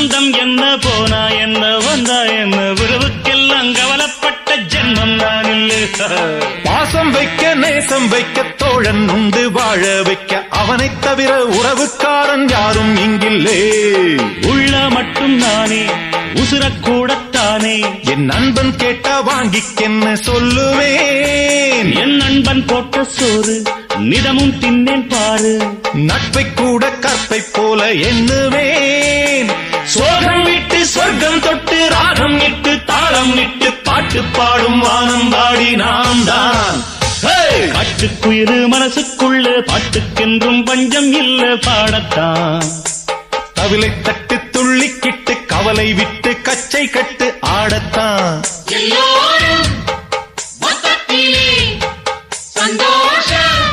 பந்தம் என்ன போனா என்ன வந்தா என்ன உறவுக்கெல்லாம் கவலைப்பட்ட ஜென்மம் நான் இல்லை. பாசம் வைக்க நேசம் வைக்க தோழன் உண்டு வாழ வைக்க அவனைத் தவிர உறவுக்காரன் யாரும் இங்கில்லே. உள்ள மட்டும் நானே உசுரக்கூடத்தானே என் நண்பன் கேட்டா வாங்கிக்கென்ன சொல்லுவேன். என் நண்பன் போட்ட சோறு நிதமும் தின்னேன் பாரு. நட்பை கூட கற்பை போல எண்ணுவேன். சோகம் விட்டு சொர்க்கம் தொட்டு ராகம் இட்டு தாளம் இட்டு பாட்டு பாடும் வானம் பாடி நாம் தான். காட்டுக்குயிரு மனசுக்குள்ள பாட்டுக்கென்றும் பஞ்சம் இல்ல பாடத்தான். தவிலை தட்டு துள்ளிக்கிட்டு கவலை விட்டு கச்சை கட்டு ஆடத்தான். எல்லோரும் மொத்தத்திலே சந்தோஷம்